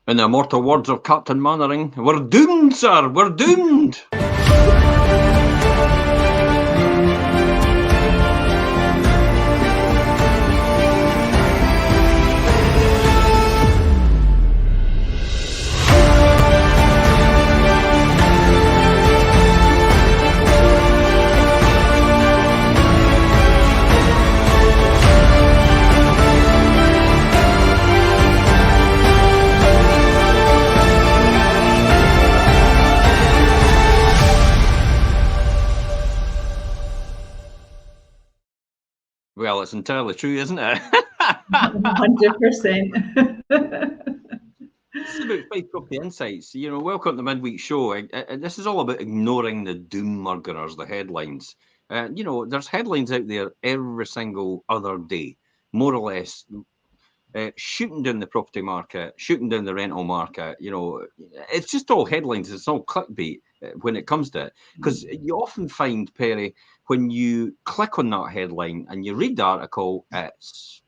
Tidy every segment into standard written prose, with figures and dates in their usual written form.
In the immortal words of Captain Mannering, we're doomed, sir, we're doomed! Well, it's entirely true, isn't it? 100%. This is about Fife Property Insights. Welcome to the midweek show. And this is all about ignoring the doom murderers, the headlines. There's headlines out there every single other day, more or less, shooting down the property market, shooting down the rental market. It's just all headlines. It's all clickbait when it comes to it. Because you often find, Perry, when you click on that headline and you read the article, it's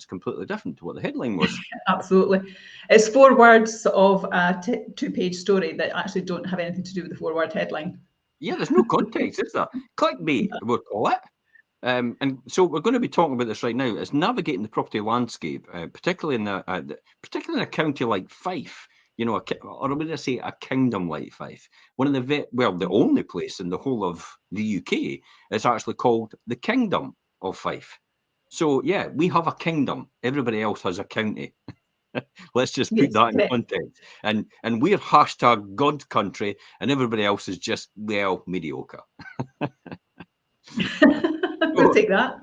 completely different to what the headline was. Absolutely. It's 4 words of a 2-page story that actually don't have anything to do with the 4-word headline. Yeah, there's no context, is there? Clickbait, we'll call it. And so we're going to be talking about this right now. It's navigating the property landscape, particularly in a county like Fife. Or would I say a kingdom like Fife? One of the only place in the whole of the UK is actually called the Kingdom of Fife. So yeah, we have a kingdom. Everybody else has a county. Let's just put that in context. And we're hashtag God country, and everybody else is just mediocre. We'll take that.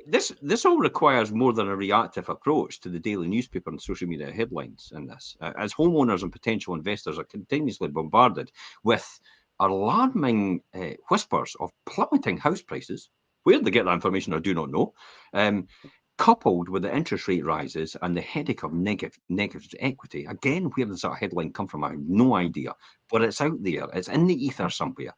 This all requires more than a reactive approach to the daily newspaper and social media headlines in this, as homeowners and potential investors are continuously bombarded with alarming whispers of plummeting house prices. Where they get that information, I do not know. Coupled with the interest rate rises and the headache of negative equity. Again, where does that headline come from? I have no idea, but it's out there. It's in the ether somewhere.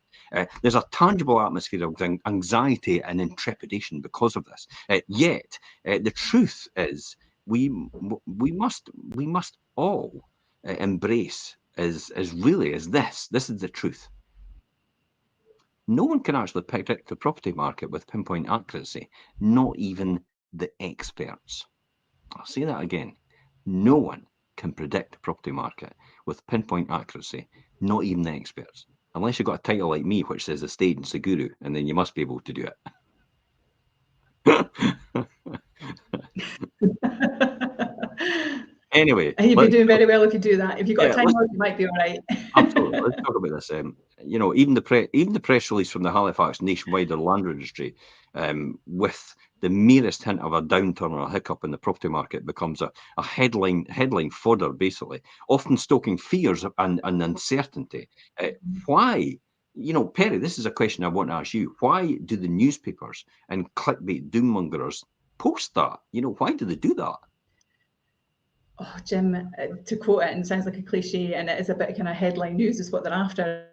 There's a tangible atmosphere of anxiety and intrepidation because of this. Yet, the truth is, we must all embrace as this. This is the truth. No one can actually predict the property market with pinpoint accuracy, not even the experts. I'll say that again. No one can predict the property market with pinpoint accuracy, not even the experts. Unless you've got a title like me, which says estate and guru, and then you must be able to do it. Anyway, you'd be doing very well if you do that. If you've got time, you might be all right. Absolutely. Let's talk about this. Even the press release from the Halifax Nationwide Land Registry, with the merest hint of a downturn or a hiccup in the property market, becomes a headline fodder, basically, often stoking fears and uncertainty. Why? Perry, this is a question I want to ask you. Why do the newspapers and clickbait doommongers post that? Why do they do that? Oh, Jim, to quote it, and it sounds like a cliche, and it is a bit kind of headline news is what they're after.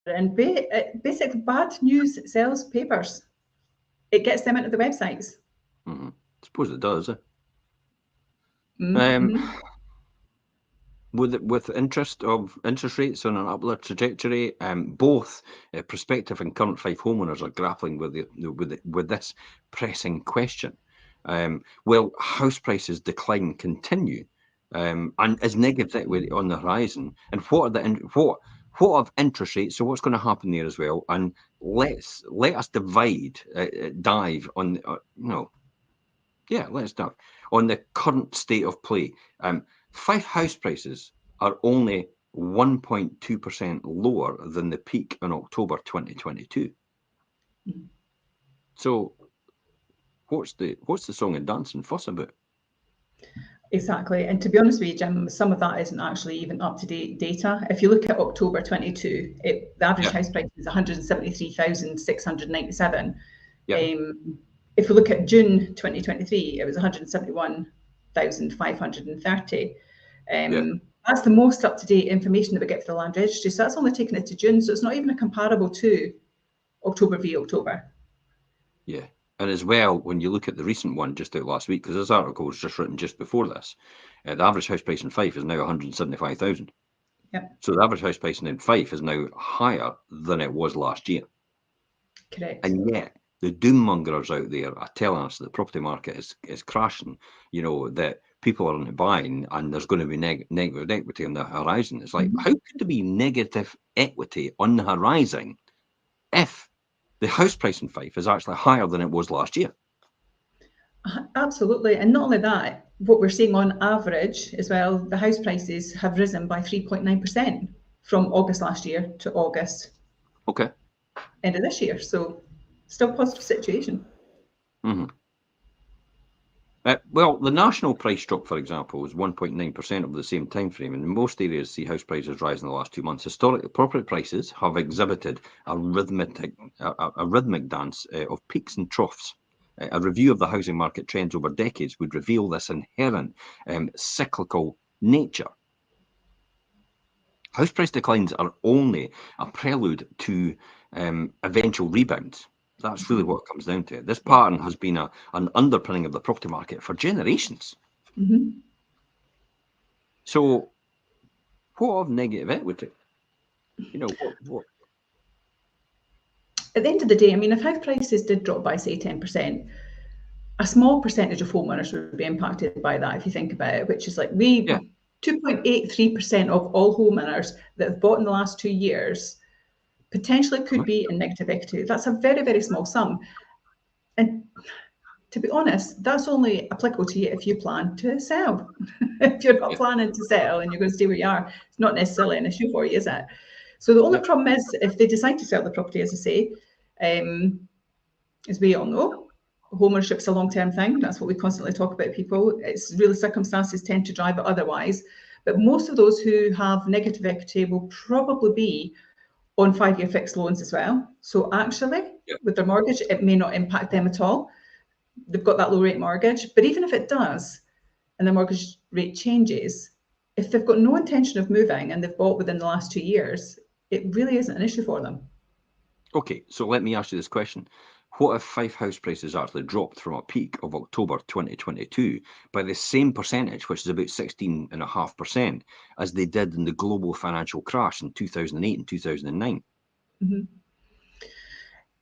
And basically, bad news sells papers. It gets them into the websites. I suppose it does. With interest rates on an upward trajectory, both prospective and current Fife homeowners are grappling with this pressing question. Will house prices decline continue, and is negativity on the horizon? And what of interest rates? So what's going to happen there as well? And let us dive on let's dive on the current state of play. Fife house prices are only 1.2% lower than the peak in October 2022. So what's the song and dance and fuss about? Exactly. And to be honest with you, Jim, some of that isn't actually even up-to-date data. If you look at October 22, the average house price is 173,697. If you look at June 2023, it was 171,530. That's the most up-to-date information that we get for the land registry. So that's only taken it to June. So it's not even comparable to October v October. Yeah. And as well, when you look at the recent one just out last week, because this article was just written just before this, The average house price in Fife is now 175,000. Yep. So the average house price in Fife is now higher than it was last year. Correct. And yet the doom mongers out there are telling us that the property market is crashing, that people aren't buying and there's going to be negative equity on the horizon. It's like, how could there be negative equity on the horizon if the house price in Fife is actually higher than it was last year? Absolutely. And not only that, what we're seeing on average as well, the house prices have risen by 3.9% from August last year to August end of this year. So still a positive situation. Well, the national price drop, for example, was 1.9% over the same time frame, and in most areas see house prices rise in the last 2 months. Historically, property prices have exhibited a rhythmic dance of peaks and troughs. A review of the housing market trends over decades would reveal this inherent cyclical nature. House price declines are only a prelude to eventual rebounds. That's really what it comes down to. This pattern has been an underpinning of the property market for generations. So, what of negative equity? What? At the end of the day, I mean, if house prices did drop by, say, 10%, a small percentage of homeowners would be impacted by that if you think about it, which is like 2.83% of all homeowners that have bought in the last 2 years potentially could be in negative equity. That's a very, very small sum. And to be honest, that's only applicable to you if you plan to sell. If you're not planning to sell and you're going to stay where you are, it's not necessarily an issue for you, is it? So the only problem is if they decide to sell the property, as I say, as we all know, home ownership's a long-term thing. That's what we constantly talk about, people. It's really circumstances tend to drive it otherwise. But most of those who have negative equity will probably be on 5-year fixed loans as well. So actually, with their mortgage, it may not impact them at all. They've got that low rate mortgage. But even if it does, and the mortgage rate changes, if they've got no intention of moving and they've bought within the last 2 years, it really isn't an issue for them. Okay, so let me ask you this question. What if Fife house prices actually dropped from a peak of October 2022 by the same percentage, which is about 16.5%, as they did in the global financial crash in 2008 and 2009?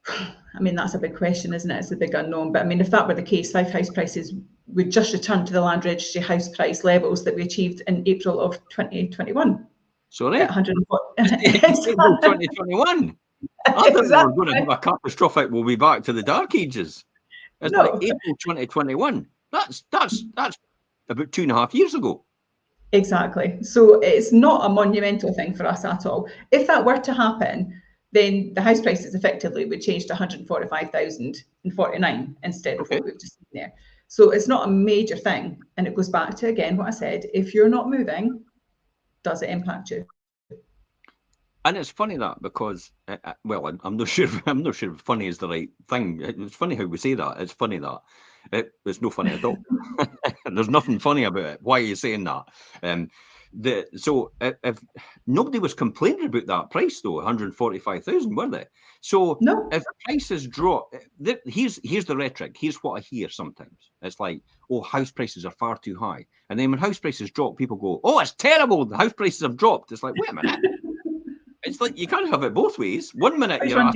I mean, that's a big question, isn't it? It's a big unknown. But I mean, if that were the case, Fife house prices would just return to the land registry house price levels that we achieved in April of 2021. Sorry? At 140. April 2021? I thought we were going to have a catastrophic, we'll be back to the dark ages. It's like April 2021. That's about 2.5 years ago. Exactly. So it's not a monumental thing for us at all. If that were to happen, then the house prices effectively would change to 145,049 instead of what we've just seen there. So it's not a major thing. And it goes back to, again, what I said, if you're not moving, does it impact you? And it's funny that because, well, I'm not sure if funny is the right thing. It's funny how we say that. It's funny that. It's no funny at all. There's nothing funny about it. Why are you saying that? So if nobody was complaining about that price though, 145,000, were they? So if prices drop, here's the rhetoric. Here's what I hear sometimes. It's like, oh, house prices are far too high. And then when house prices drop, people go, oh, it's terrible. The house prices have dropped. It's like, wait a minute. It's like you can't have it both ways. One minute you're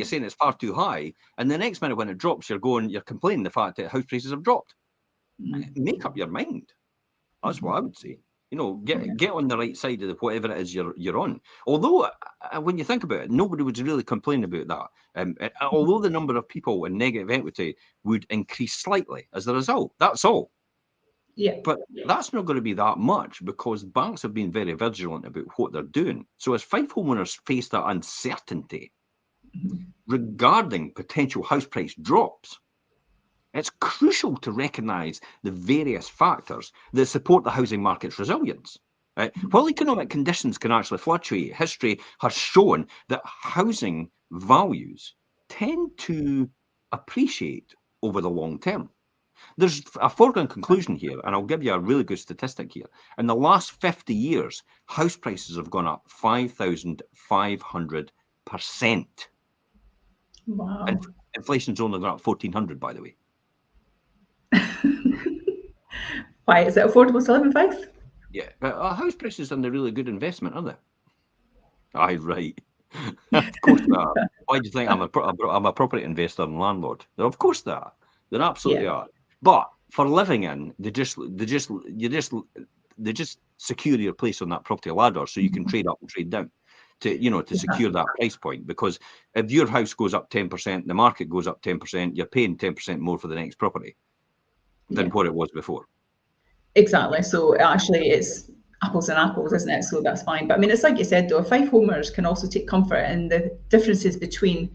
saying it's far too high, and the next minute when it drops, you're complaining the fact that house prices have dropped. Make up your mind. That's what I would say. Get on the right side of whatever it is you're on. Although, when you think about it, nobody would really complain about that. Although the number of people in negative equity would increase slightly as a result. That's all. Yeah. But that's not going to be that much because banks have been very vigilant about what they're doing. So as Fife homeowners face that uncertainty regarding potential house price drops, it's crucial to recognise the various factors that support the housing market's resilience. Right? While economic conditions can actually fluctuate, history has shown that housing values tend to appreciate over the long term. There's a foregone conclusion here, and I'll give you a really good statistic here. In the last 50 years, house prices have gone up 5,500%. Wow. And inflation's only gone up 1,400, by the way. Why is it affordable to live in Fife? Yeah, but house prices are a really good investment, are they? Aye, right. Of course they are. Why do you think I'm a property investor and landlord? Of course they are. They absolutely are. But for living in, they just secure your place on that property ladder so you can trade up and trade down to secure that price point. Because if your house goes up 10%, the market goes up 10%, you're paying 10% more for the next property than what it was before. Exactly. So actually it's apples and apples, isn't it? So that's fine. But I mean, it's like you said, though, Fife homers can also take comfort in the differences between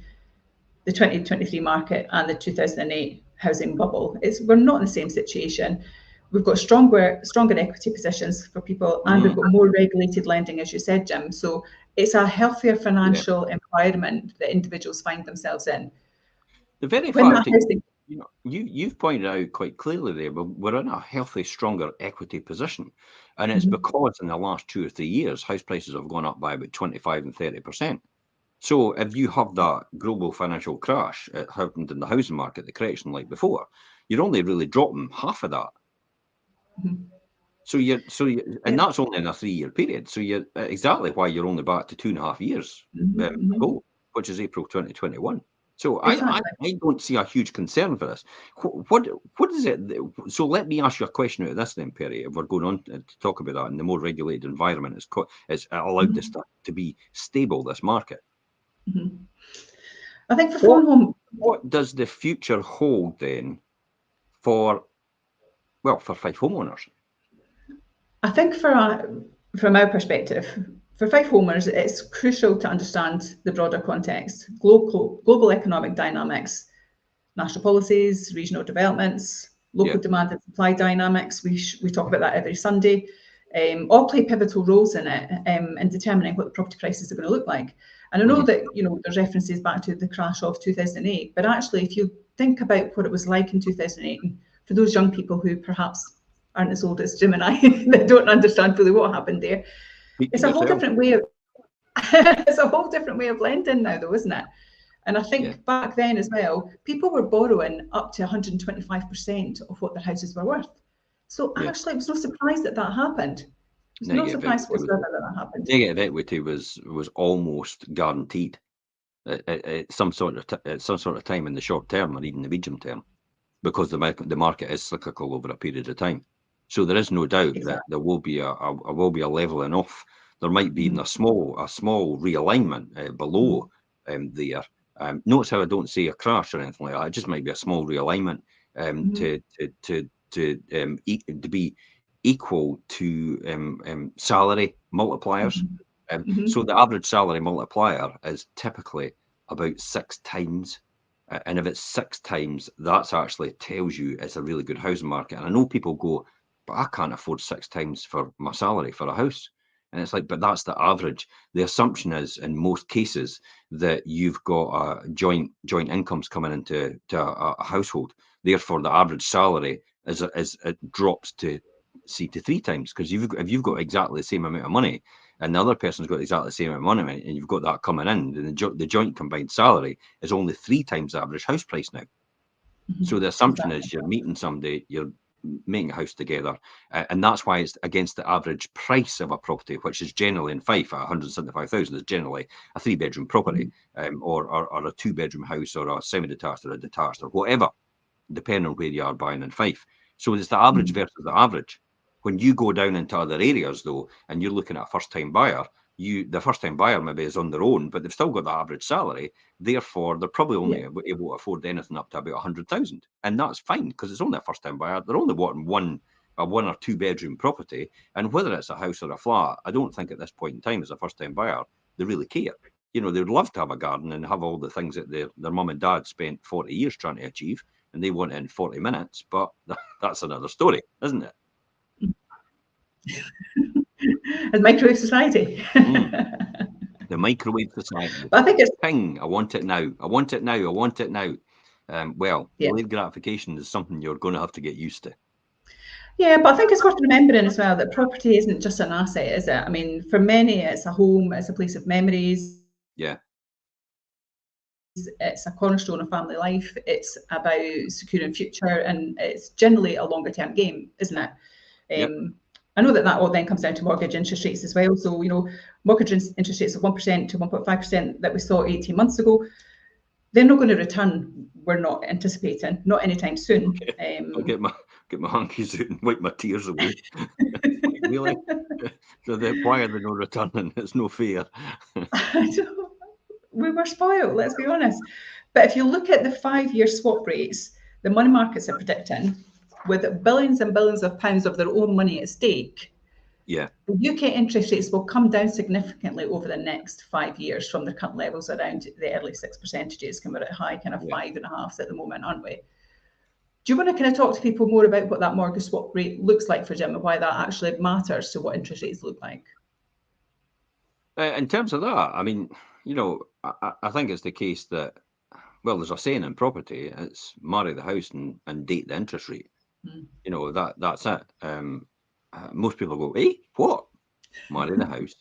the 2023 market and the 2008 housing bubble. We're not in the same situation. We've got stronger equity positions for people, and we've got more regulated lending, as you said, Jim. So it's a healthier financial environment that individuals find themselves in. The very fact that you've pointed out quite clearly there, but we're in a healthy, stronger equity position. And it's because in the last 2 or 3 years, house prices have gone up by about 25 and 30%. So if you have that global financial crash, it happened in the housing market, the correction like before, you're only really dropping half of that. So and that's only in a 3-year period. So you're exactly why you're only back to 2.5 years ago, which is April 2021. So I don't see a huge concern for this. What is it? So let me ask you a question out of this then, Perry. If we're going on to talk about that in the more regulated environment, it's allowed this to be stable, this market. I think for what does the future hold then for Fife homeowners? I think from our perspective, for Fife homers, it's crucial to understand the broader context, global economic dynamics, national policies, regional developments, local demand and supply dynamics. We talk about that every Sunday. All play pivotal roles in it in determining what the property prices are going to look like. And I know that there's references back to the crash of 2008, but actually, if you think about what it was like in 2008, and for those young people who perhaps aren't as old as Jim and I, they don't understand fully what happened there. It's a whole different way of it's a whole different way of lending now, though, isn't it? And I think back then as well, people were borrowing up to 125% of what their houses were worth. So actually, it was no surprise that happened. It was no surprise whatsoever that happened. Negative equity was almost guaranteed at some sort of time in the short term or even the medium term, because the market is cyclical over a period of time. So there is no doubt that there will be a leveling off. There might be a small realignment below there. Notice how I don't say a crash or anything like that. It just might be a small realignment to be equal to salary multipliers. So the average salary multiplier is typically about 6 times. And if it's 6 times, that's actually tells you it's a really good housing market. And I know people go, but I can't afford 6 times for my salary for a house. And it's like, but that's the average. The assumption is, in most cases, that you've got joint incomes coming into a household. Therefore, the average salary it drops to 3 times, because if you've got exactly the same amount of money, and the other person's got exactly the same amount of money, and you've got that coming in, then the joint combined salary is only 3 times the average house price now. So the assumption is you're meeting somebody, you're making a house together, and that's why it's against the average price of a property, which is generally in Fife at 175,000 is generally a 3-bedroom property, or a 2-bedroom house, or a semi-detached or a detached or whatever, depending on where you are buying in Fife. So it's the average versus the average. When you go down into other areas, though, and you're looking at a first-time buyer, the first-time buyer maybe is on their own, but they've still got the average salary. Therefore, they're probably only able to afford anything up to about 100,000, and that's fine because it's only a first-time buyer. They're only wanting a 1 or 2-bedroom property, and whether it's a house or a flat, I don't think at this point in time, as a first-time buyer, they really care. They would love to have a garden and have all the things that their mum and dad spent 40 years trying to achieve, and they want it in 40 minutes. But that's another story, isn't it? As microwave society. The microwave society. But I think it's ping. I want it now. I want it now. I want it now. Delayed gratification is something you're going to have to get used to. Yeah, but I think it's worth remembering as well that property isn't just an asset, is it? I mean, for many, it's a home, it's a place of memories. Yeah. It's a cornerstone of family life. It's about securing future, and it's generally a longer term game, isn't it? Yep. I know that all then comes down to mortgage interest rates as well. So, mortgage interest rates of 1% to 1.5% that we saw 18 months ago, they're not going to return. We're not anticipating, not anytime soon. Okay. I'll get my hankies out and wipe my tears away. Really? So why are they not returning? It's no fair. We were spoiled, let's be honest. But if you look at the 5-year swap rates, the money markets are predicting, with billions and billions of pounds of their own money at stake, Yeah. the UK interest rates will come down significantly over the next 5 years from the current levels around the early 6%, and we're at high kind of 5.5% at the moment, aren't we? Do you want to kind of talk to people more about what that mortgage swap rate looks like for Jim and why that actually matters to what interest rates look like? In terms of that, I mean, I think it's the case that, well, there's a saying in property, it's marry the house and date the interest rate. That's it. Most people go, what? Marry the house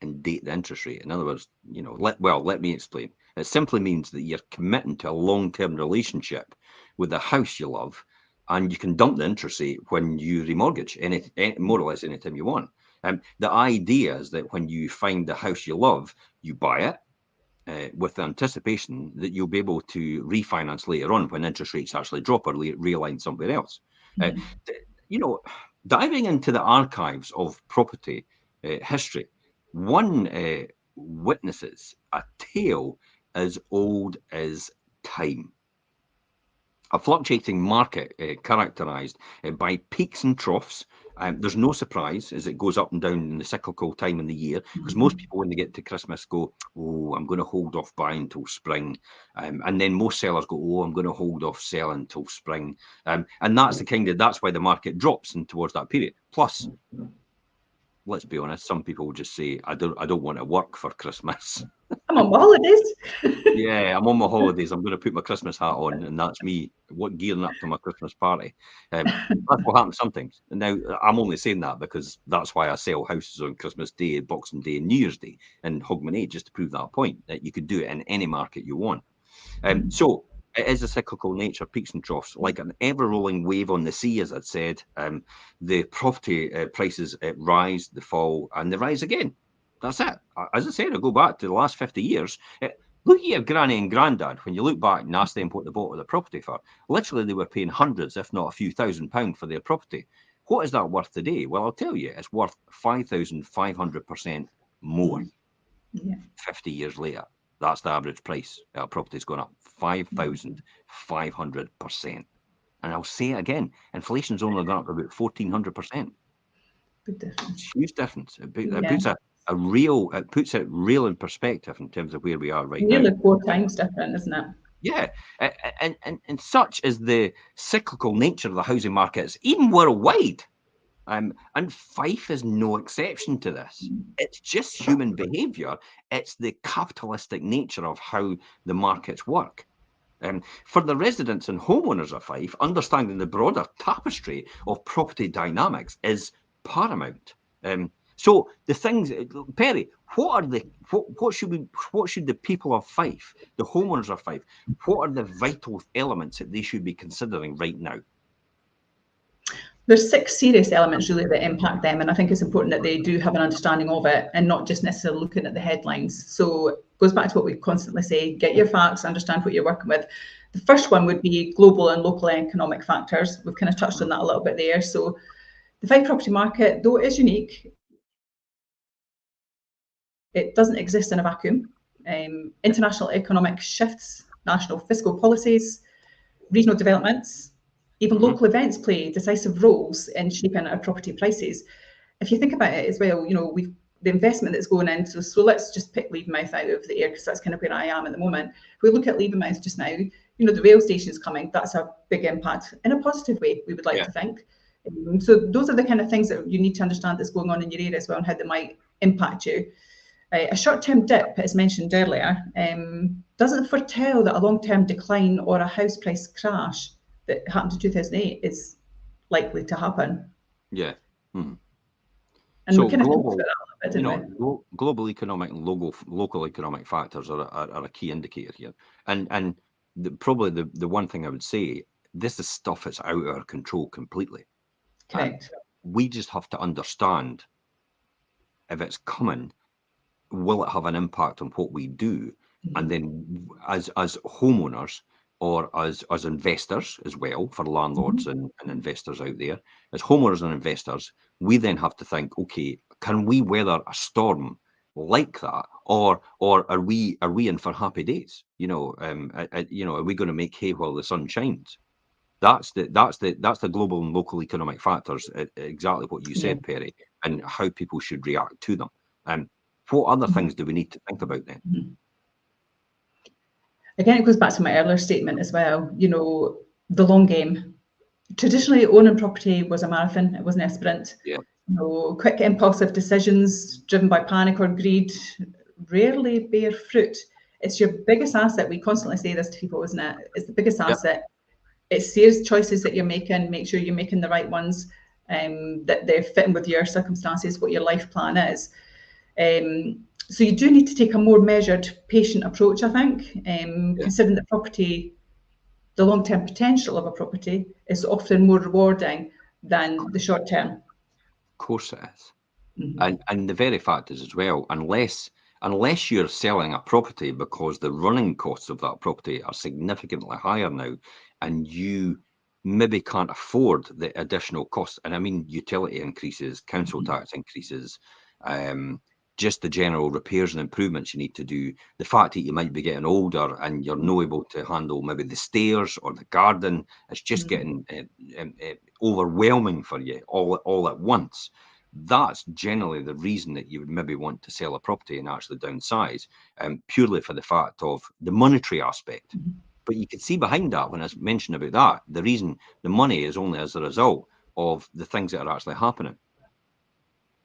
and date the interest rate. In other words, let me explain. It simply means that you're committing to a long-term relationship with the house you love, and you can dump the interest rate when you remortgage, any more or less anytime you want. The idea is that when you find the house you love, you buy it with the anticipation that you'll be able to refinance later on when interest rates actually drop or realign somewhere else. Diving into the archives of property history, one witnesses a tale as old as time. A fluctuating market characterised by peaks and troughs. There's no surprise as it goes up and down in the cyclical time in the year, because most people, when they get to Christmas, go, oh, I'm going to hold off buying until spring. And then most sellers go, oh, I'm going to hold off selling until spring. And that's why the market drops in towards that period. Plus, let's be honest, some people will just say, I don't want to work for Christmas. I'm on my holidays. Yeah, I'm on my holidays. I'm going to put my Christmas hat on, and that's me gearing up to my Christmas party. That's what happens sometimes. And now, I'm only saying that because that's why I sell houses on Christmas Day, Boxing Day, and New Year's Day, and Hogmanay, just to prove that point, that you could do it in any market you want. So it is a cyclical nature, peaks and troughs, like an ever-rolling wave on the sea, as I'd said. The property prices rise, they fall, and they rise again. That's it. As I said, I go back to the last 50 years. Look at your granny and granddad. When you look back and ask them what they bought the property for, literally they were paying hundreds, if not a few £1,000s for their property. What is that worth today? Well, I'll tell you, it's worth 5,500% more. 50 years later, that's the average price. Our property's gone up 5,500%. And I'll say it again, inflation's only gone up about 1,400%. Big difference. Huge difference. It puts it real in perspective in terms of where we are right now. Nearly 4 times different, isn't it? Yeah, and such is the cyclical nature of the housing markets, even worldwide. And Fife is no exception to this. It's just human behaviour. It's the capitalistic nature of how the markets work. For the residents and homeowners of Fife, understanding the broader tapestry of property dynamics is paramount. So the things, Perry, what should the people of Fife, the homeowners of Fife, what are the vital elements that they should be considering right now? There's 6 serious elements really that impact them, and I think it's important that they do have an understanding of it and not just necessarily looking at the headlines. So it goes back to what we constantly say, get your facts, understand what you're working with. The first one would be global and local economic factors. We've kind of touched on that a little bit there. So the Fife property market, though it is unique, it doesn't exist in a vacuum. International economic shifts, national fiscal policies, regional developments, even local events play decisive roles in shaping our property prices. If you think about it as well, the investment that's going into, so let's just pick Levenmouth out of the air because that's kind of where I am at the moment. If we look at Levenmouth just now, the rail station's coming, that's a big impact in a positive way, we would like to think. So those are the kind of things that you need to understand that's going on in your area as well and how they might impact you. A short-term dip, as mentioned earlier, doesn't foretell that a long-term decline or a house price crash that happened in 2008 is likely to happen. Yeah. And so we kind of talked about that a bit, didn't we? Global economic and local economic factors are a key indicator here. And probably the one thing I would say, this is stuff that's out of our control completely. Correct. we just have to understand if it's coming, will it have an impact on what we do? And then as homeowners or as investors as well, for landlords and investors out there, as homeowners and investors, we then have to think, okay, can we weather a storm like that, or are we in for happy days? You know, are we going to make hay while the sun shines? That's the global and local economic factors, exactly what you said, Perry, and how people should react to them. What other things do we need to think about then? Again, it goes back to my earlier statement as well, you know, the long game. Traditionally, owning property was a marathon, it wasn't a sprint. Yeah. You know, quick impulsive decisions driven by panic or greed rarely bear fruit. It's your biggest asset. We constantly say this to people, isn't it? It's the biggest asset. It's serious choices that you're making. Make sure you're making the right ones, that they're fitting with your circumstances, what your life plan is. So you do need to take a more measured, patient approach, I think, considering that property, the long-term potential of a property is often more rewarding than the short-term. Of course it is. And the very fact is as well, unless you're selling a property because the running costs of that property are significantly higher now, and you maybe can't afford the additional costs, and I mean utility increases, council tax increases, just the general repairs and improvements you need to do, the fact that you might be getting older and you're not able to handle maybe the stairs or the garden, it's just getting overwhelming for you all at once. That's generally the reason that you would maybe want to sell a property and actually downsize, purely for the fact of the monetary aspect. But you can see behind that, when I mentioned about that, the reason the money is only as a result of the things that are actually happening.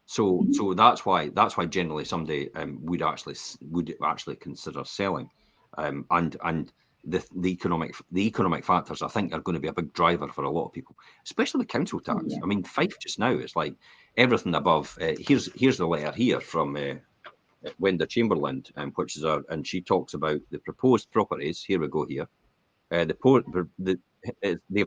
So that's why generally somebody would actually consider selling, and the economic factors, I think, are going to be a big driver for a lot of people, especially the council tax. I mean, Fife just now is like everything above. Here's the letter here from Wenda Chamberlain, which is and she talks about the proposed properties. Here we go. Here, they've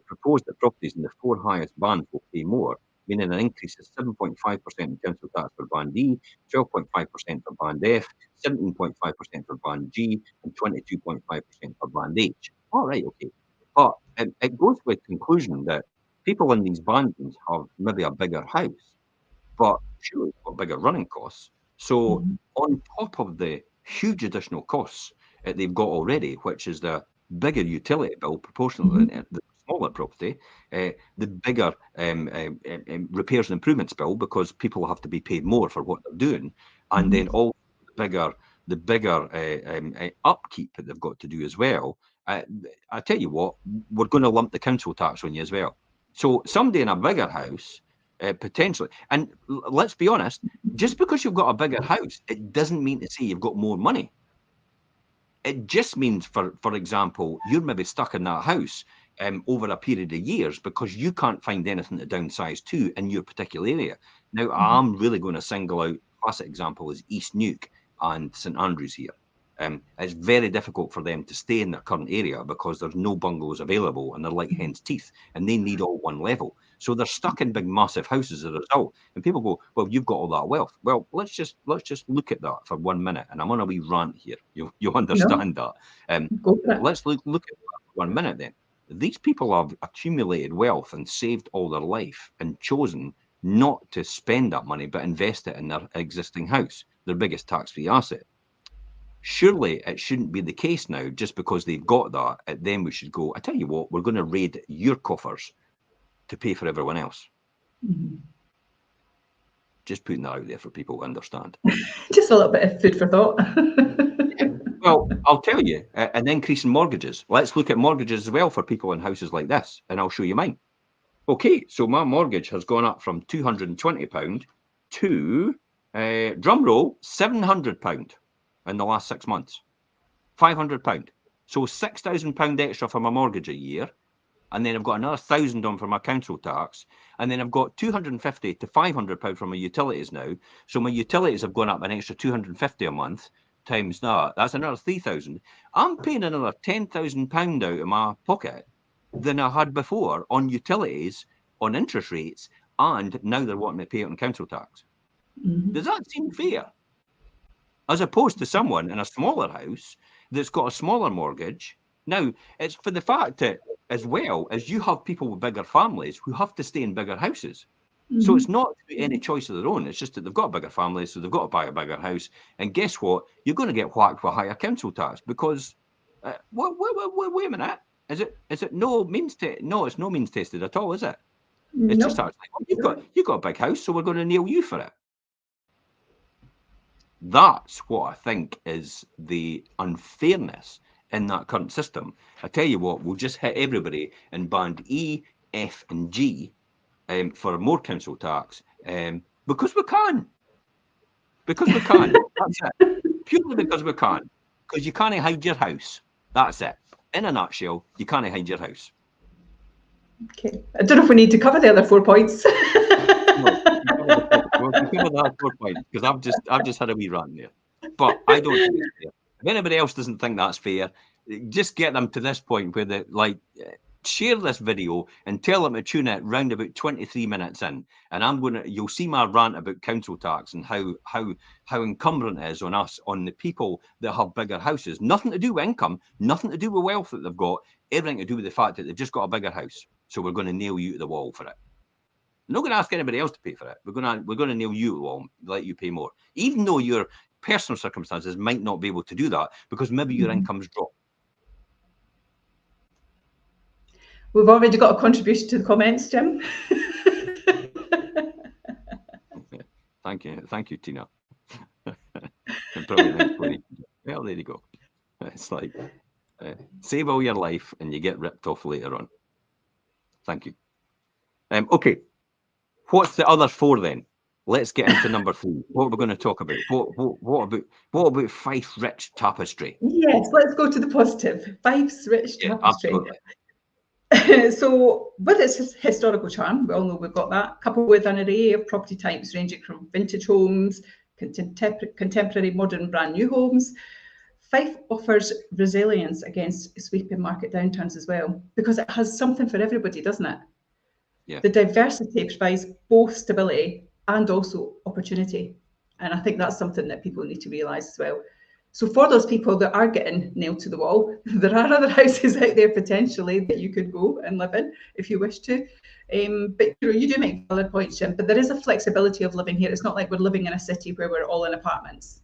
proposed that properties in the 4 highest bands will pay more, meaning an increase of 7.5% in council tax for Band E, 12.5% for Band F, 17.5% for Band G, and 22.5% for Band H. All right, okay. But it goes to a conclusion that people in these bandings have maybe a bigger house, but surely it's got bigger running costs. So on top of the huge additional costs that they've got already, which is the bigger utility bill proportionally than the smaller property, the bigger repairs and improvements bill, because people have to be paid more for what they're doing, and then all the bigger upkeep that they've got to do as well. I tell you what, we're going to lump the council tax on you as well. So somebody in a bigger house, potentially, and let's be honest, just because you've got a bigger house, it doesn't mean to say you've got more money. It just means, for example, you're maybe stuck in that house over a period of years because you can't find anything to downsize to in your particular area. Now, I'm really going to single out, classic example is East Neuk and St Andrews here. It's very difficult for them to stay in their current area because there's no bungalows available and they're like hen's teeth and they need all one level. So they're stuck in big, massive houses as a result. And people go, well, you've got all that wealth. Well, let's just look at that for 1 minute. And I'm on a wee rant here. You'll understand that. Let's look at that for 1 minute then. These people have accumulated wealth and saved all their life and chosen not to spend that money, but invest it in their existing house, their biggest tax-free asset. Surely it shouldn't be the case now, just because they've got that, then we should go, I tell you what, we're going to raid your coffers to pay for everyone else. Just putting that out there for people to understand. Just a little bit of food for thought. Well, I'll tell you, an increase in mortgages. Let's look at mortgages as well for people in houses like this, and I'll show you mine. Okay, so my mortgage has gone up from £220 to, drum roll, £700 in the last 6 months. £500. So £6,000 extra for my mortgage a year. And then I've got another £1,000 on for my council tax. And then I've got £250 to £500 for my utilities now. So my utilities have gone up an extra £250 a month times that. That's another £3,000. I'm paying another £10,000 out of my pocket than I had before on utilities, on interest rates, and now they're wanting to pay it on council tax. Mhm. Does that seem fair? As opposed to someone in a smaller house that's got a smaller mortgage. Now, it's for the fact that, as well as you have people with bigger families who have to stay in bigger houses. So it's not any choice of their own. It's just that they've got a bigger family, so they've got to buy a bigger house. And guess what? You're going to get whacked with higher council tax because, wait a minute. Is it no means no? It's no means tested at all, is it? It's just Nope. actually, oh, you've got a big house, so we're going to nail you for it. That's what I think is the unfairness in that current system. I tell you what, we'll just hit everybody in band E, F, and G for more council tax because we can. Because we can. That's it. Purely because we can. Because you can't hide your house. That's it. In a nutshell, you can't hide your house. Okay. I don't know if we need to cover the other 4 points. No, we'll cover the other 4 points because I've just had a wee rant there. But I don't think it's fair. If anybody else doesn't think that's fair, just get them to this point where they share this video and tell them to tune it round about 23 minutes in, and you'll see my rant about council tax and how encumbrant it is on us, on the people that have bigger houses. Nothing to do with income, nothing to do with wealth that they've got, everything to do with the fact that they've just got a bigger house. So we're going to nail you to the wall for it. I'm not going to ask anybody else to pay for it. We're going to nail you to the wall, let you pay more, even though your personal circumstances might not be able to do that because maybe your income's dropped. We've already got a contribution to the comments, Jim. Thank you, Tina. Brilliant explanation. Well, there you go. It's like save all your life and you get ripped off later on. Thank you. Okay, what's the other 4 then? Let's get into number 3. What are we going to talk about? What about Fife rich tapestry? Yes, let's go to the positive. Fife's rich tapestry. Absolutely. So, with its historical charm, we all know we've got that, coupled with an array of property types ranging from vintage homes, contemporary, modern, brand new homes, Fife offers resilience against sweeping market downturns as well, because it has something for everybody, doesn't it? Yeah. The diversity provides both stability and also opportunity. And I think that's something that people need to realise as well. So for those people that are getting nailed to the wall, there are other houses out there potentially that you could go and live in if you wish to. But you do make valid points, Jim, but there is a flexibility of living here. It's not like we're living in a city where we're all in apartments.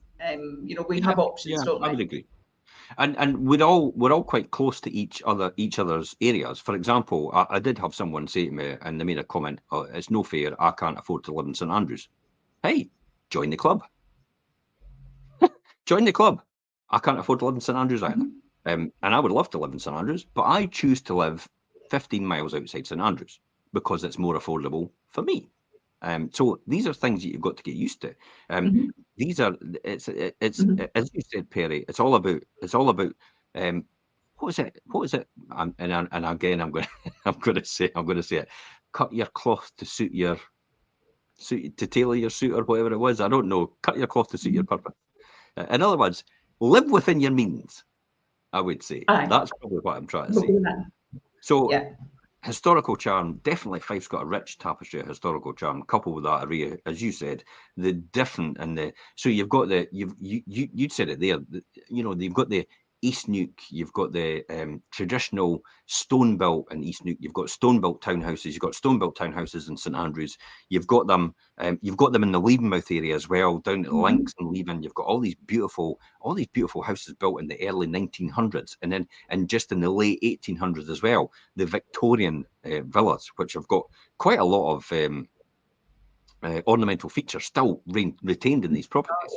We have options, don't we? I would agree. And we're all quite close to each other's areas. For example, I did have someone say to me, and they made a comment, "Oh, it's no fair. I can't afford to live in St Andrews." Hey, join the club. Join the club. I can't afford to live in St Andrews either. And I would love to live in St Andrews, but I choose to live 15 miles outside St Andrews because it's more affordable for me. So these are things that you've got to get used to. These are it's as you said, Perry. It's all about what is it? And again, I'm going to say it. Cut your cloth to suit your to tailor your suit or whatever it was. I don't know. Cut your cloth to suit your purpose. In other words, live within your means. I would say that's probably what I'm trying to say. So. Yeah. Historical charm, definitely Fife's got a rich tapestry of historical charm, coupled with that array, as you said, the different and the so you've got the you said it there, you've got the East Nuke, you've got the traditional stone built in East Nuke, you've got stone built townhouses, you've got stone built townhouses in St Andrews, you've got them in the Leavenmouth area as well, down at Links and Leven. You've got all these beautiful houses built in the early 1900s, and then just in the late 1800s as well, the Victorian villas, which have got quite a lot of ornamental features still retained in these properties.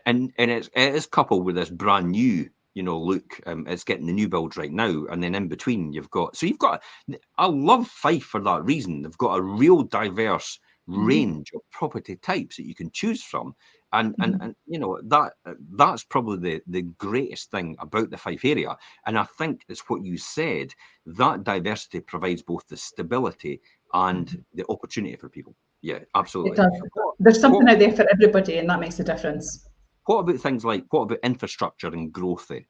And it is coupled with this brand new, look. It's getting the new builds right now, and then in between you've got. I love Fife for that reason. They've got a real diverse range of property types that you can choose from, and that's probably the greatest thing about the Fife area. And I think it's what you said. That diversity provides both the stability and the opportunity for people. Yeah, absolutely. It does. There's something out there for everybody, and that makes a difference. What about infrastructure and growth there?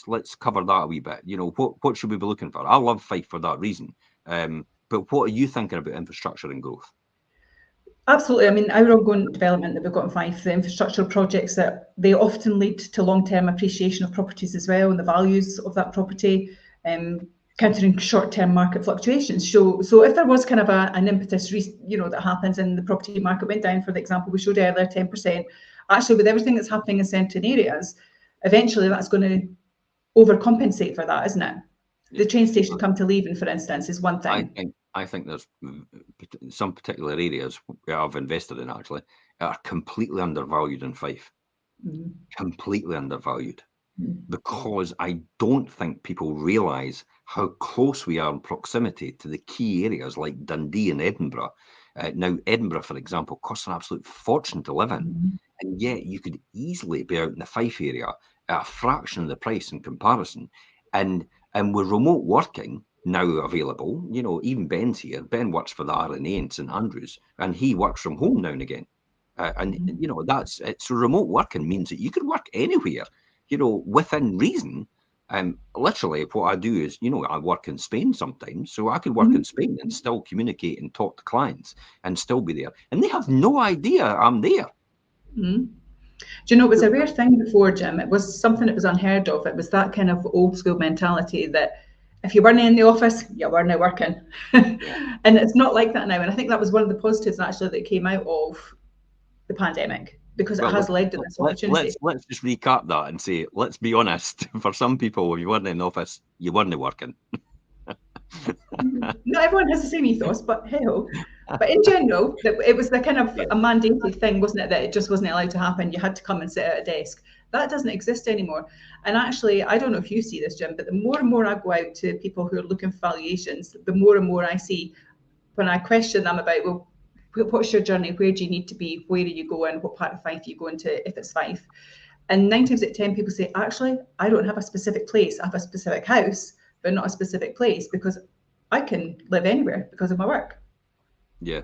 Let's cover that a wee bit. What should we be looking for? I love Fife for that reason. But what are you thinking about infrastructure and growth? Absolutely. I mean, our ongoing development that we've got in Fife, the infrastructural projects, that they often lead to long-term appreciation of properties as well, and the values of that property, countering short-term market fluctuations. So if there was kind of an impetus, that happens and the property market went down, for the example we showed earlier, 10%, actually with everything that's happening in certain areas, eventually that's going to overcompensate for that, isn't it? The train station come to Leaving, for instance, is one thing. I think there's some particular areas where I've invested in actually are completely undervalued in Fife. Mm-hmm. Completely undervalued. Because I don't think people realise how close we are in proximity to the key areas like Dundee and Edinburgh. Now, Edinburgh, for example, costs an absolute fortune to live in, and yet you could easily be out in the Fife area at a fraction of the price in comparison. And with remote working now available, even Ben's here. Ben works for the RNA in St Andrews, and he works from home now and again. That's it. So remote working means that you can work anywhere, within reason. Literally what I do is, I work in Spain sometimes, so I could work in Spain and still communicate and talk to clients and still be there. And they have no idea I'm there. Do you know, it was a rare thing before, Jim. It was something that was unheard of. It was that kind of old school mentality that if you weren't in the office, you weren't working. And it's not like that now. And I think that was one of the positives actually that came out of the pandemic, because it has led to this opportunity. Let's just recap that and say, let's be honest. For some people, if you weren't in the office, you weren't working. Not everyone has the same ethos, but hey ho. But in general, it was the kind of a mandated thing, wasn't it? That it just wasn't allowed to happen. You had to come and sit at a desk. That doesn't exist anymore. And actually, I don't know if you see this, Jim, but the more and more I go out to people who are looking for valuations, the more and more I see when I question them about, well, what's your journey? Where do you need to be? Where are you going? What part of Fife are you going to, if it's Fife? And 9 times out of 10, people say, actually, I don't have a specific place. I have a specific house, but not a specific place, because I can live anywhere because of my work. Yeah.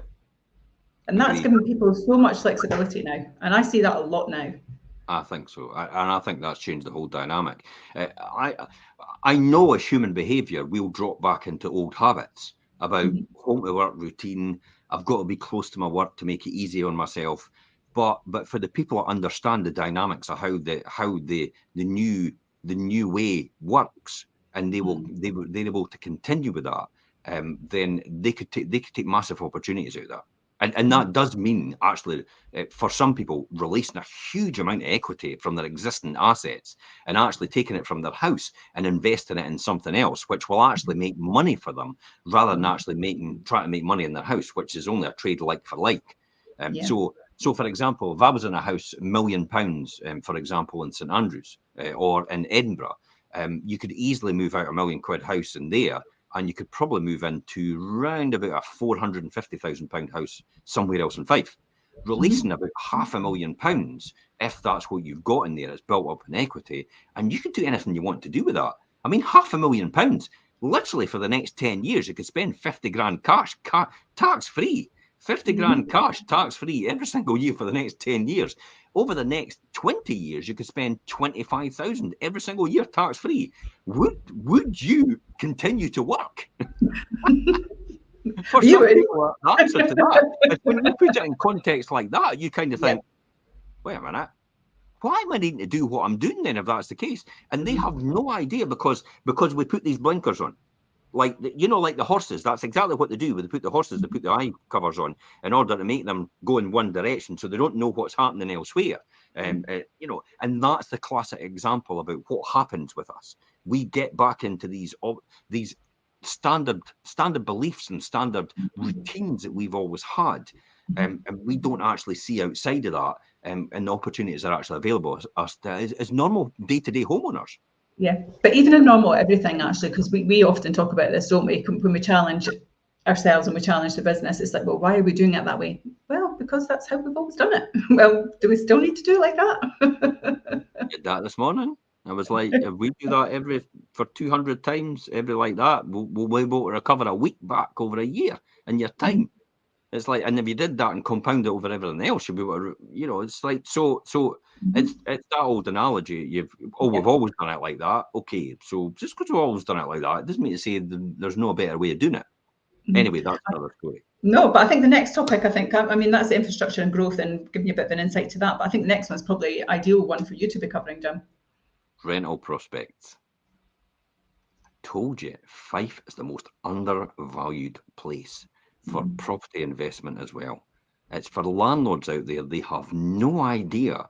And that's given people so much flexibility now. And I see that a lot now. I think so. And I think that's changed the whole dynamic. I know as human behaviour, we'll drop back into old habits about home to work routine. I've got to be close to my work to make it easy on myself. But for the people that understand the dynamics of how the new way works, and they're able to continue with that, then they could take massive opportunities out of that. And that does mean, actually, for some people, releasing a huge amount of equity from their existing assets and actually taking it from their house and investing it in something else, which will actually make money for them, rather than actually trying to make money in their house, which is only a trade like for like. So, for example, if I was in a house, £1 million, for example, in St Andrews or in Edinburgh, you could easily move out £1 million house in there, and you could probably move into round about a £450,000 house somewhere else in Fife, releasing about £500,000 if that's what you've got in there. It's built up in equity, and you can do anything you want to do with that. I mean, £500,000, literally for the next 10 years, you could spend 50 grand cash, tax free. 50 grand cash, tax free, every single year for the next 10 years. Over the next 20 years, you could spend 25,000 every single year, tax free. Would you continue to work? For some people, the answer to that, when you put it in context like that, you kind of think, wait a minute, why am I needing to do what I'm doing then if that's the case? And they have no idea because we put these blinkers on. Like the horses, that's exactly what they do. When they put the horses, they put the eye covers on in order to make them go in one direction, so they don't know what's happening elsewhere. And that's the classic example about what happens with us. We get back into these standard beliefs and standard routines that we've always had, and we don't actually see outside of that, and the opportunities that are actually available as normal day-to-day homeowners. Yeah, but even in normal everything, actually, because we often talk about this, don't we? When we challenge ourselves and we challenge the business, it's like, well, why are we doing it that way? Well, because that's how we've always done it. Well, do we still need to do it like that? I did that this morning. I was like, if we do that for 200 times, every like that, we'll be able to recover a week back over a year in your time. It's like, and if you did that and compound it over everything else, you'll be able to, it's like, so it's that old analogy. We've always done it like that. Okay, so just because we've always done it like that, it doesn't mean to say there's no better way of doing it. Anyway, that's another story. No, but I think the next topic, I mean, that's infrastructure and growth and giving you a bit of an insight to that. But I think the next one's probably an ideal one for you to be covering, Jim. Rental prospects. Told you, Fife is the most undervalued place for property investment as well. It's for landlords out there, they have no idea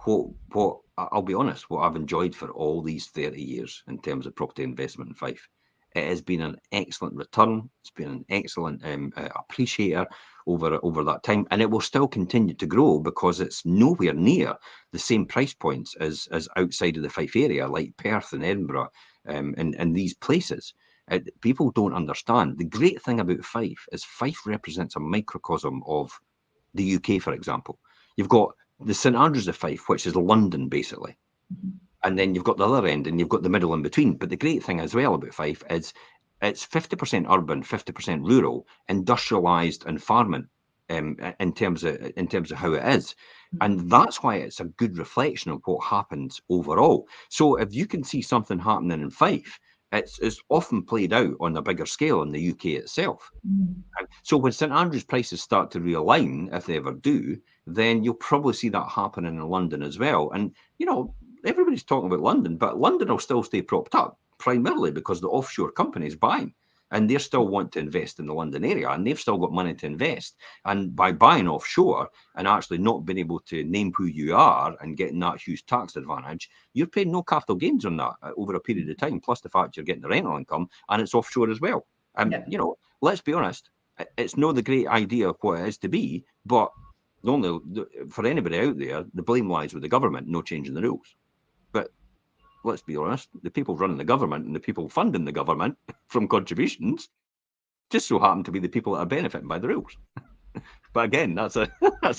what I'll be honest, what I've enjoyed for all these 30 years in terms of property investment in Fife. It has been an excellent return. It's been an excellent appreciator over that time, and it will still continue to grow because it's nowhere near the same price points as outside of the Fife area, like Perth and Edinburgh, and these places. People don't understand. The great thing about Fife is Fife represents a microcosm of the UK, for example. You've got the St Andrews of Fife, which is London, basically. And then you've got the other end and you've got the middle in between. But the great thing as well about Fife is it's 50% urban, 50% rural, industrialised and farming in terms of how it is. And that's why it's a good reflection of what happens overall. So if you can see something happening in Fife, it's often played out on a bigger scale in the UK itself. So when St Andrews prices start to realign, if they ever do, then you'll probably see that happening in London as well. And, you know, everybody's talking about London, but London will still stay propped up, primarily because the offshore companies buying. And they still want to invest in the London area, and they've still got money to invest. And by buying offshore and actually not being able to name who you are and getting that huge tax advantage, you're paying no capital gains on that over a period of time, plus the fact you're getting the rental income, and it's offshore as well. And, you know, let's be honest, it's not the great idea of what it is to be, but for anybody out there, the blame lies with the government, no changing the rules. But let's be honest, the people running the government and the people funding the government from contributions just so happen to be the people that are benefiting by the rules. But again, that's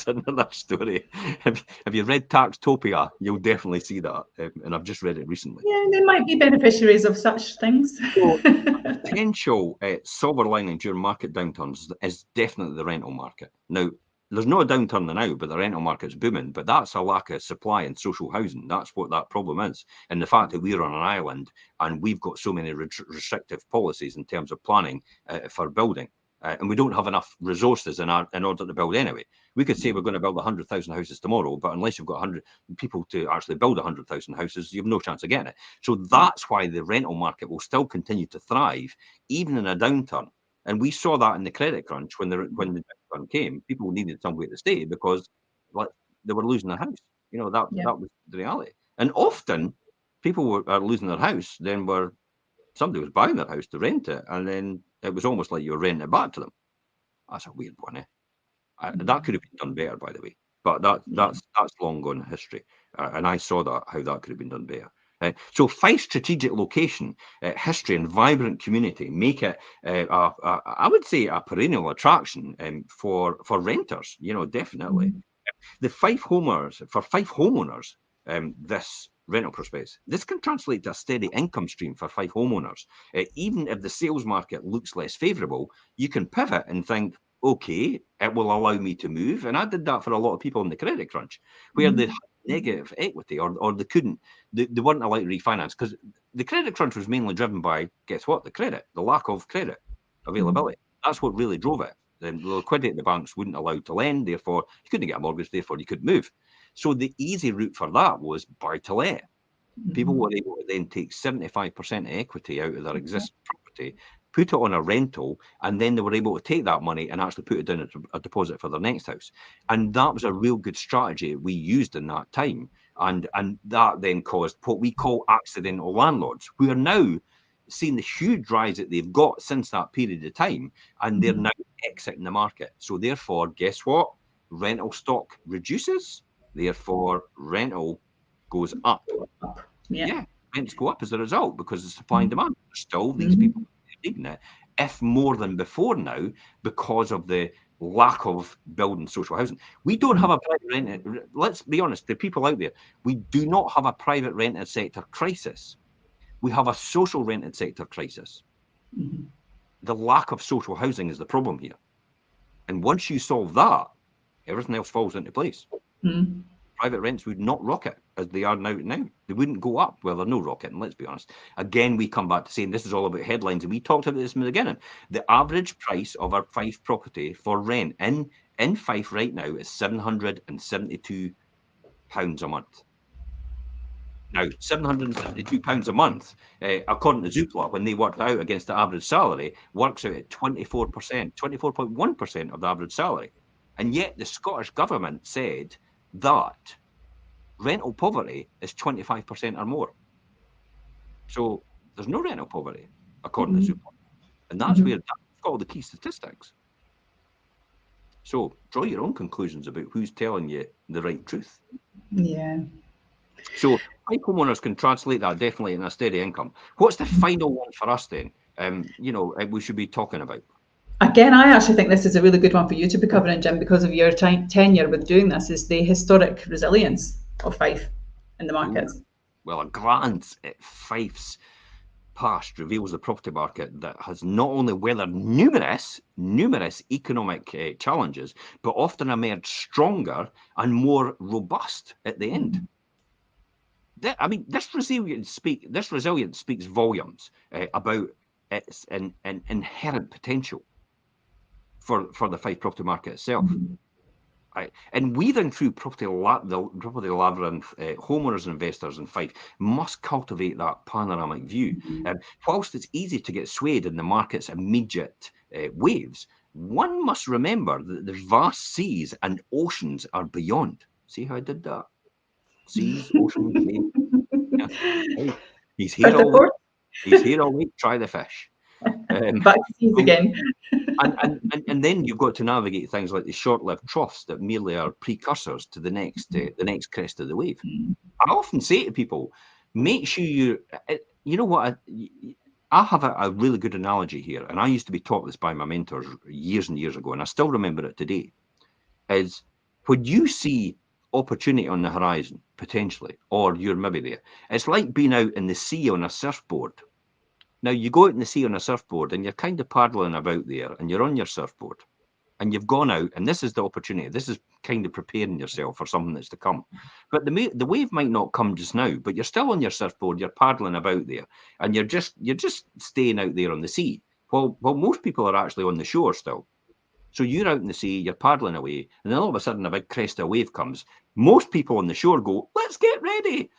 another story. If you read Taxtopia, you'll definitely see that, and I've just read it recently. Yeah, they might be beneficiaries of such things. So, potential silver lining during market downturns is definitely the rental market. Now, there's no downturn now, but the rental market's booming. But that's a lack of supply in social housing. That's what that problem is. And the fact that we're on an island and we've got so many restrictive policies in terms of planning for building. And we don't have enough resources in order to build anyway. We could say we're going to build 100,000 houses tomorrow, but unless you've got 100 people to actually build 100,000 houses, you have no chance of getting it. So that's why the rental market will still continue to thrive, even in a downturn. And we saw that in the credit crunch when the downturn came. People needed somewhere to stay because they were losing their house. You know, that was the reality. And often people are losing their house, then somebody was buying their house to rent it, and then it was almost like you were renting it back to them. That's a weird one, eh? That could have been done better, by the way. But that's long gone history, and I saw how that could have been done better. So Fife's strategic location, history, and vibrant community make it, I would say, a perennial attraction for renters. You know, definitely. For Fife homeowners, this rental prospects, this can translate to a steady income stream for Fife homeowners. Even if the sales market looks less favourable, you can pivot and think, okay, it will allow me to move. And I did that for a lot of people in the credit crunch, where they had negative equity or they couldn't, they weren't allowed to refinance, because the credit crunch was mainly driven by, guess what, the lack of credit availability. That's what really drove it. The liquidity the banks wouldn't allow to lend, therefore you couldn't get a mortgage, therefore you couldn't move. So the easy route for that was buy to let. People were able to then take 75% equity out of their existing property, put it on a rental, and then they were able to take that money and actually put it down as a deposit for their next house. And that was a real good strategy we used in that time. And that then caused what we call accidental landlords, who are now seeing the huge rise that they've got since that period of time, and they're now exiting the market. So therefore, guess what? Rental stock reduces, therefore rental goes up. Yeah, rents go up as a result because of supply and demand. There's still these people needing it, if more than before now, because of the lack of building social housing. We don't have a private rent. Let's be honest, the people out there, we do not have a private rented sector crisis. We have a social rented sector crisis. The lack of social housing is the problem here. And once you solve that, everything else falls into place. Private rents would not rocket as they are now. They wouldn't go up. Well, they're no rocketing, let's be honest. Again, we come back to saying this is all about headlines, and we talked about this in the beginning. The average price of our Fife property for rent in Fife right now is £772 a month. Now, £772 a month, according to Zoopla, when they worked out against the average salary, works out at 24%, 24.1% of the average salary. And yet the Scottish government said that rental poverty is 25% or more. So there's no rental poverty, according to Zoopla. And that's where that's got all the key statistics. So draw your own conclusions about who's telling you the right truth. Yeah. So Fife homeowners can translate that definitely in a steady income. What's the final one for us then? We should be talking about. Again, I actually think this is a really good one for you to be covering, Jim, because of your tenure with doing this, is the historic resilience of Fife in the markets. Ooh. Well, a glance at Fife's past reveals the property market that has not only weathered numerous economic challenges, but often emerged stronger and more robust at the end. This resilience speaks volumes about its inherent potential for the Fife property market itself. And weaving through the property labyrinth, homeowners and investors in Fife must cultivate that panoramic view. Whilst it's easy to get swayed in the market's immediate waves, one must remember that the vast seas and oceans are beyond. See how I did that? Seas, oceans, waves. Yeah. Hey, he's here all week. He's here all week. Try the fish. Back to seas again. and then you've got to navigate things like the short-lived troughs that merely are precursors to the next crest of the wave. I often say to people, make sure you know what, I have a really good analogy here, and I used to be taught this by my mentors years and years ago, and I still remember it today, is when you see opportunity on the horizon, potentially, or you're maybe there, it's like being out in the sea on a surfboard. Now, you go out in the sea on a surfboard and you're kind of paddling about there and you're on your surfboard and you've gone out and this is the opportunity. This is kind of preparing yourself for something that's to come. But the wave might not come just now, but you're still on your surfboard, you're paddling about there and you're just staying out there on the sea. Well, most people are actually on the shore still. So you're out in the sea, you're paddling away, and then all of a sudden a big crest of wave comes. Most people on the shore go, let's get ready.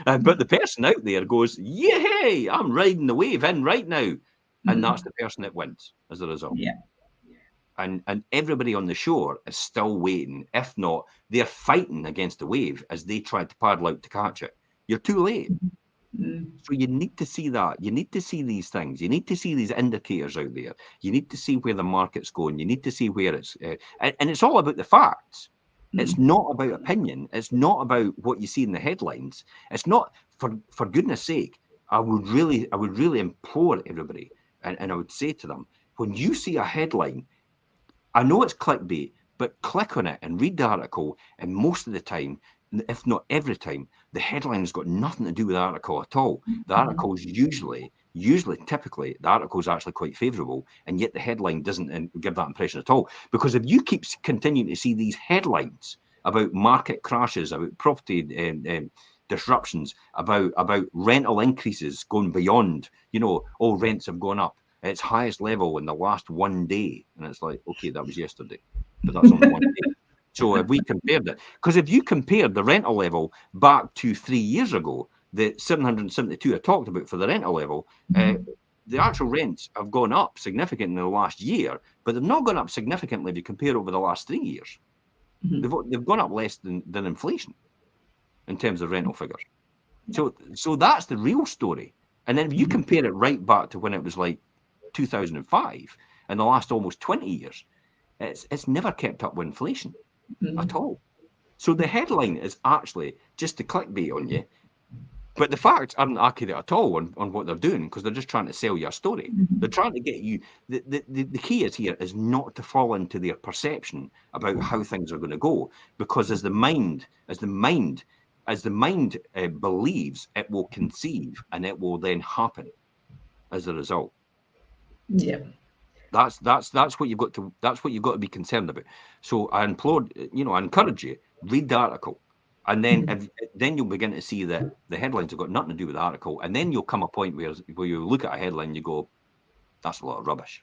But the person out there goes, yay, I'm riding the wave in right now. And that's the person that wins as a result. Yeah. And everybody on the shore is still waiting. If not, they're fighting against the wave as they try to paddle out to catch it. You're too late. So you need to see that. You need to see these things. You need to see these indicators out there. You need to see where the market's going. You need to see where it's... and it's all about the facts. It's not about opinion. It's not about what you see in the headlines. It's not, for goodness sake, I would really implore everybody, and I would say to them, when you see a headline, I know it's clickbait, but click on it and read the article, and most of the time, if not every time, the headline has got nothing to do with the article at all. The article is typically, the article is actually quite favourable, and yet the headline doesn't give that impression at all. Because if you keep continuing to see these headlines about market crashes, about property disruptions, about rental increases going beyond, rents have gone up at its highest level in the last 1 day, and it's like, okay, that was yesterday, but that's only 1 day. So if we compared it, because if you compared the rental level back to 3 years ago, the 772 I talked about for the rental level, the actual rents have gone up significantly in the last year, but they've not gone up significantly if you compare over the last 3 years. They've gone up less than inflation in terms of rental figures. So that's the real story. And then if you compare it right back to when it was like 2005 and the last almost 20 years, it's never kept up with inflation at all. So the headline is actually just to clickbait on you, but the facts aren't accurate at all on what they're doing, because they're just trying to sell you a story. They're trying to get you. The key is here is not to fall into their perception about how things are going to go, because as the mind believes, it will conceive and it will then happen as a result. Yeah. That's what you've got to be concerned about. So I encourage you, read the article And then then you'll begin to see that the headlines have got nothing to do with the article. And then you'll come a point where you look at a headline and you go, that's a lot of rubbish.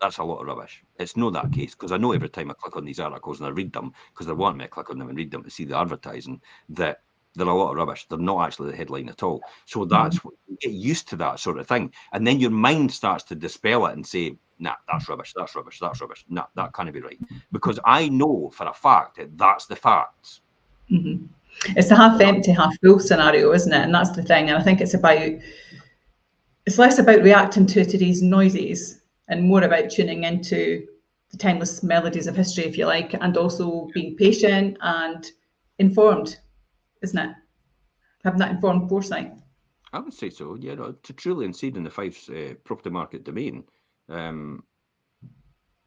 That's a lot of rubbish. It's not that case, because I know every time I click on these articles and I read them, because they want me to click on them and read them to see the advertising, that they're a lot of rubbish. They're not actually the headline at all. So that's what you get used to, that sort of thing. And then your mind starts to dispel it and say, nah, that's rubbish, that's rubbish, that's rubbish. Nah, that can't be right. Because I know for a fact that that's the facts. It's the half empty, half full scenario, isn't it? And that's the thing. And I think it's less about reacting to today's noises and more about tuning into the timeless melodies of history, if you like, and also being patient and informed, isn't it? Having that informed foresight. I would say so, yeah. To truly succeed in the Fife's property market domain,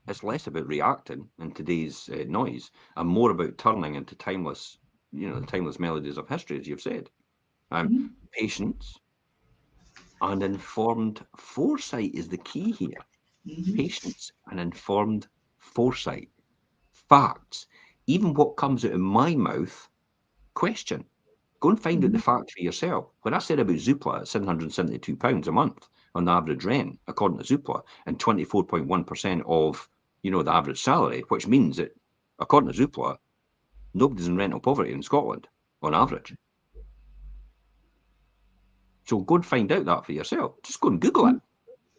it's less about reacting in today's noise and more about turning into timeless, the timeless melodies of history, as you've said. Patience and informed foresight is the key here. Patience and informed foresight. Facts. Even what comes out of my mouth, question. Go and find out the fact for yourself. When I said about Zoopla at £772 a month on the average rent, according to Zoopla, and 24.1% of the average salary, which means that, according to Zoopla, nobody's in rental poverty in Scotland on average. So go and find out that for yourself. Just go and Google it.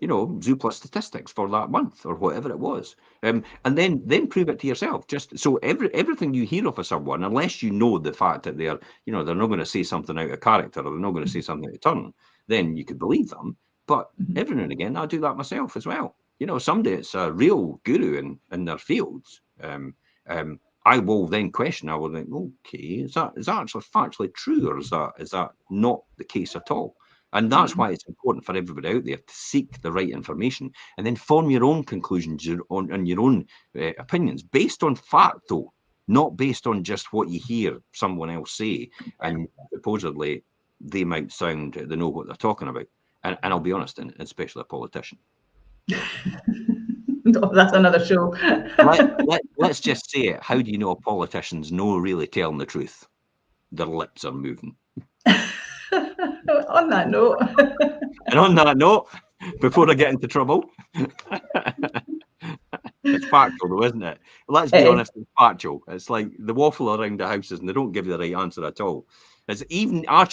Zoopla statistics for that month or whatever it was, and then prove it to yourself. Just so everything you hear of someone, unless you know the fact that they're not going to say something out of character or they're not going to say something out of turn, then you could believe them. But every now and again, I do that myself as well. Somebody that's a real guru in their fields, I will then question. I will think, okay, is that actually factually true, or is that not the case at all? And that's why it's important for everybody out there to seek the right information and then form your own conclusions and your own opinions based on fact, though, not based on just what you hear someone else say and supposedly they might sound they know what they're talking about. And I'll be honest, and especially a politician. That's another show. Let's just say it. How do you know a politician's not really telling the truth? Their lips are moving. On that note. And on that note, before I get into trouble, it's factual though, isn't it? Let's be honest, it's factual. It's like the waffle around the houses and they don't give you the right answer at all. It's even I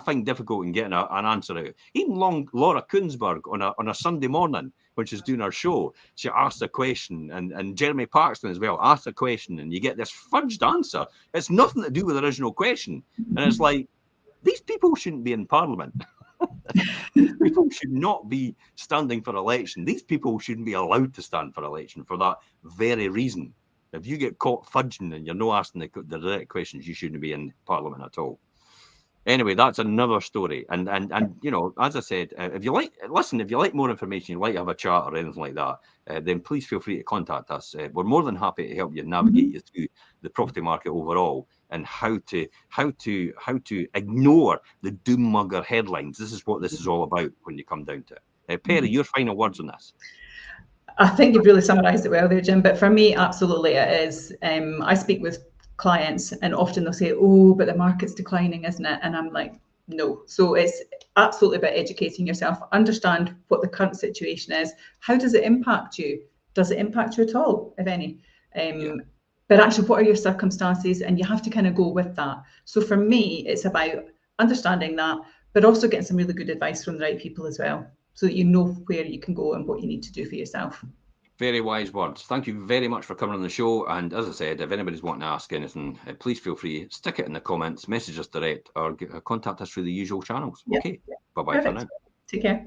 find difficult in getting an answer out. Even Laura Kunsberg on a Sunday morning when she's doing her show, she asks a question, and Jeremy Paxton as well asks a question, and you get this fudged answer. It's nothing to do with the original question, and it's like, these people shouldn't be in Parliament. These people should not be standing for election. These people shouldn't be allowed to stand for election for that very reason. If you get caught fudging and you're not asking the direct questions, you shouldn't be in Parliament at all. Anyway, that's another story. And as I said, if you like more information, you'd like to have a chat or anything like that, then please feel free to contact us. We're more than happy to help you navigate you through the property market overall and how to ignore the doom-monger headlines. This is what this is all about when you come down to it. Perrie, your final words on this? I think you've really summarised it well there, Jim. But for me, absolutely, it is. I speak with clients and often they'll say, oh, but the market's declining, isn't it? And I'm like, no. So it's absolutely about educating yourself, understand what the current situation is. How does it impact you? Does it impact you at all, if any? But actually, what are your circumstances? And you have to kind of go with that. So for me, it's about understanding that, but also getting some really good advice from the right people as well, so that you know where you can go and what you need to do for yourself. Very wise words. Thank you very much for coming on the show. And as I said, if anybody's wanting to ask anything, please feel free, stick it in the comments, message us direct, or contact us through the usual channels. Okay. Bye-bye for now. Take care.